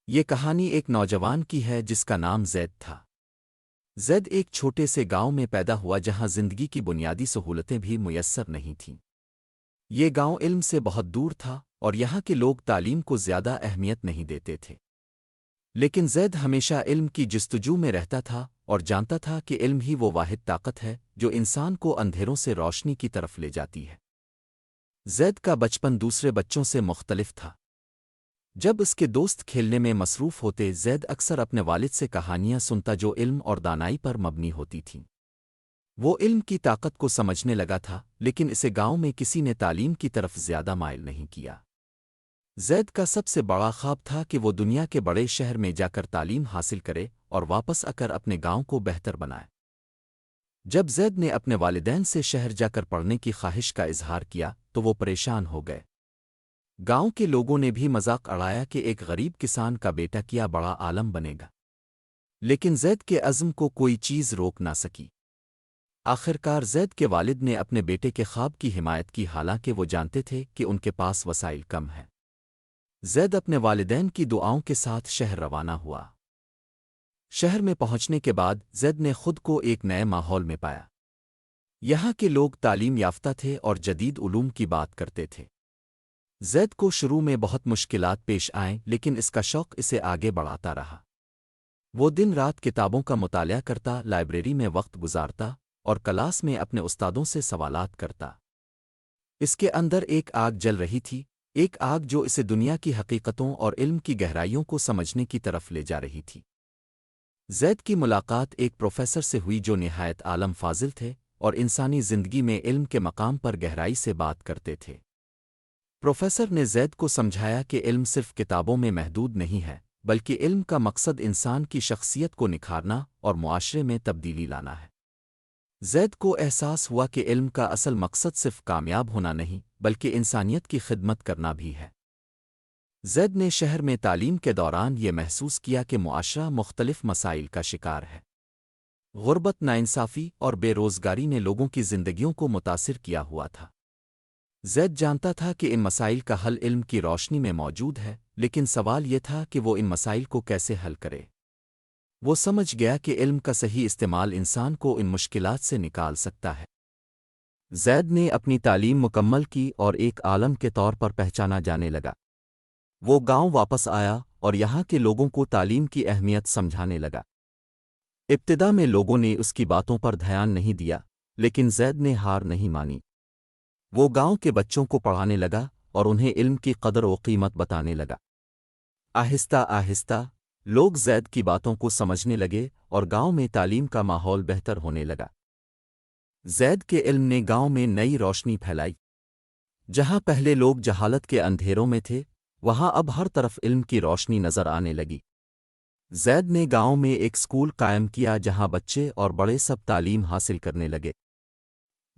یہ کہانی ایک نوجوان کی ہے جس کا نام زید تھا۔ زید ایک چھوٹے سے گاؤں میں پیدا ہوا جہاں زندگی کی بنیادی سہولتیں بھی میسر نہیں تھیں۔ یہ گاؤں علم سے بہت دور تھا اور یہاں کے لوگ تعلیم کو زیادہ اہمیت نہیں دیتے تھے۔ لیکن زید ہمیشہ علم کی جستجو میں رہتا تھا اور جانتا تھا کہ علم ہی وہ واحد طاقت ہے جو انسان کو اندھیروں سے روشنی کی طرف لے جاتی ہے۔ زید کا بچپن دوسرے بچوں سے مختلف تھا۔ جب اس کے دوست کھیلنے میں مصروف ہوتے، زید اکثر اپنے والد سے کہانیاں سنتا جو علم اور دانائی پر مبنی ہوتی تھیں۔ وہ علم کی طاقت کو سمجھنے لگا تھا، لیکن اسے گاؤں میں کسی نے تعلیم کی طرف زیادہ مائل نہیں کیا۔ زید کا سب سے بڑا خواب تھا کہ وہ دنیا کے بڑے شہر میں جا کر تعلیم حاصل کرے اور واپس آ کر اپنے گاؤں کو بہتر بنائے۔ جب زید نے اپنے والدین سے شہر جا کر پڑھنے کی خواہش کا اظہار کیا تو وہ پریشان ہو گئے۔ گاؤں کے لوگوں نے بھی مذاق اڑایا کہ ایک غریب کسان کا بیٹا کیا بڑا عالم بنے گا، لیکن زید کے عزم کو کوئی چیز روک نہ سکی۔ آخرکار زید کے والد نے اپنے بیٹے کے خواب کی حمایت کی، حالانکہ وہ جانتے تھے کہ ان کے پاس وسائل کم ہیں۔ زید اپنے والدین کی دعاؤں کے ساتھ شہر روانہ ہوا۔ شہر میں پہنچنے کے بعد زید نے خود کو ایک نئے ماحول میں پایا۔ یہاں کے لوگ تعلیم یافتہ تھے اور جدید علوم کی بات کرتے تھے۔ زید کو شروع میں بہت مشکلات پیش آئیں، لیکن اس کا شوق اسے آگے بڑھاتا رہا۔ وہ دن رات کتابوں کا مطالعہ کرتا، لائبریری میں وقت گزارتا اور کلاس میں اپنے استادوں سے سوالات کرتا۔ اس کے اندر ایک آگ جل رہی تھی، ایک آگ جو اسے دنیا کی حقیقتوں اور علم کی گہرائیوں کو سمجھنے کی طرف لے جا رہی تھی۔ زید کی ملاقات ایک پروفیسر سے ہوئی جو نہایت عالم فاضل تھے اور انسانی زندگی میں علم کے مقام پر گہرائی سے بات کرتے تھے۔ پروفیسر نے زید کو سمجھایا کہ علم صرف کتابوں میں محدود نہیں ہے، بلکہ علم کا مقصد انسان کی شخصیت کو نکھارنا اور معاشرے میں تبدیلی لانا ہے۔ زید کو احساس ہوا کہ علم کا اصل مقصد صرف کامیاب ہونا نہیں، بلکہ انسانیت کی خدمت کرنا بھی ہے۔ زید نے شہر میں تعلیم کے دوران یہ محسوس کیا کہ معاشرہ مختلف مسائل کا شکار ہے۔ غربت، ناانصافی اور بے روزگاری نے لوگوں کی زندگیوں کو متاثر کیا ہوا تھا۔ زید جانتا تھا کہ ان مسائل کا حل علم کی روشنی میں موجود ہے، لیکن سوال یہ تھا کہ وہ ان مسائل کو کیسے حل کرے۔ وہ سمجھ گیا کہ علم کا صحیح استعمال انسان کو ان مشکلات سے نکال سکتا ہے۔ زید نے اپنی تعلیم مکمل کی اور ایک عالم کے طور پر پہچانا جانے لگا۔ وہ گاؤں واپس آیا اور یہاں کے لوگوں کو تعلیم کی اہمیت سمجھانے لگا۔ ابتدا میں لوگوں نے اس کی باتوں پر دھیان نہیں دیا، لیکن زید نے ہار نہیں مانی۔ وہ گاؤں کے بچوں کو پڑھانے لگا اور انہیں علم کی قدر و قیمت بتانے لگا۔ آہستہ آہستہ لوگ زید کی باتوں کو سمجھنے لگے اور گاؤں میں تعلیم کا ماحول بہتر ہونے لگا۔ زید کے علم نے گاؤں میں نئی روشنی پھیلائی۔ جہاں پہلے لوگ جہالت کے اندھیروں میں تھے، وہاں اب ہر طرف علم کی روشنی نظر آنے لگی۔ زید نے گاؤں میں ایک اسکول قائم کیا جہاں بچے اور بڑے سب تعلیم حاصل کرنے لگے۔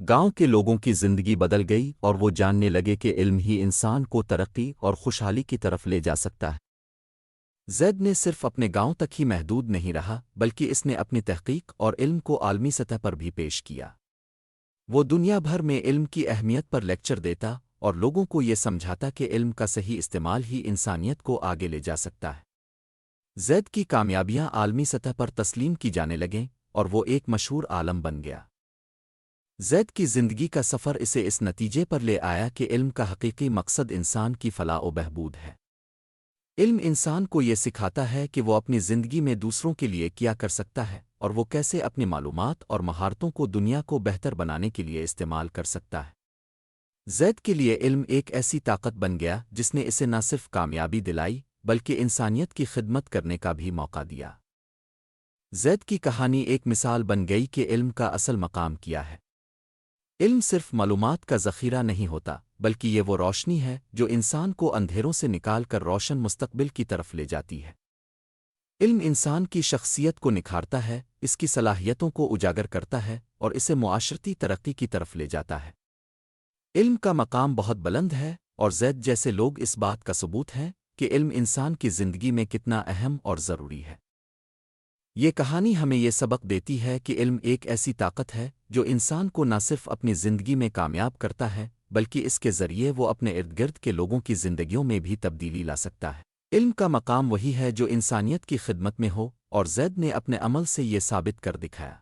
گاؤں کے لوگوں کی زندگی بدل گئی اور وہ جاننے لگے کہ علم ہی انسان کو ترقی اور خوشحالی کی طرف لے جا سکتا ہے۔ زید نے صرف اپنے گاؤں تک ہی محدود نہیں رہا، بلکہ اس نے اپنی تحقیق اور علم کو عالمی سطح پر بھی پیش کیا۔ وہ دنیا بھر میں علم کی اہمیت پر لیکچر دیتا اور لوگوں کو یہ سمجھاتا کہ علم کا صحیح استعمال ہی انسانیت کو آگے لے جا سکتا ہے۔ زید کی کامیابیاں عالمی سطح پر تسلیم کی جانے لگیں اور وہ ایک مشہور عالم بن گیا۔ زید کی زندگی کا سفر اسے اس نتیجے پر لے آیا کہ علم کا حقیقی مقصد انسان کی فلاح و بہبود ہے۔ علم انسان کو یہ سکھاتا ہے کہ وہ اپنی زندگی میں دوسروں کے لیے کیا کر سکتا ہے اور وہ کیسے اپنی معلومات اور مہارتوں کو دنیا کو بہتر بنانے کے لیے استعمال کر سکتا ہے۔ زید کے لیے علم ایک ایسی طاقت بن گیا جس نے اسے نہ صرف کامیابی دلائی بلکہ انسانیت کی خدمت کرنے کا بھی موقع دیا۔ زید کی کہانی ایک مثال بن گئی کہ علم کا اصل مقام کیا ہے۔ علم صرف معلومات کا ذخیرہ نہیں ہوتا، بلکہ یہ وہ روشنی ہے جو انسان کو اندھیروں سے نکال کر روشن مستقبل کی طرف لے جاتی ہے۔ علم انسان کی شخصیت کو نکھارتا ہے، اس کی صلاحیتوں کو اجاگر کرتا ہے اور اسے معاشرتی ترقی کی طرف لے جاتا ہے۔ علم کا مقام بہت بلند ہے اور زید جیسے لوگ اس بات کا ثبوت ہیں کہ علم انسان کی زندگی میں کتنا اہم اور ضروری ہے۔ یہ کہانی ہمیں یہ سبق دیتی ہے کہ علم ایک ایسی طاقت ہے جو انسان کو نہ صرف اپنی زندگی میں کامیاب کرتا ہے، بلکہ اس کے ذریعے وہ اپنے ارد گرد کے لوگوں کی زندگیوں میں بھی تبدیلی لا سکتا ہے۔ علم کا مقام وہی ہے جو انسانیت کی خدمت میں ہو، اور زید نے اپنے عمل سے یہ ثابت کر دکھایا۔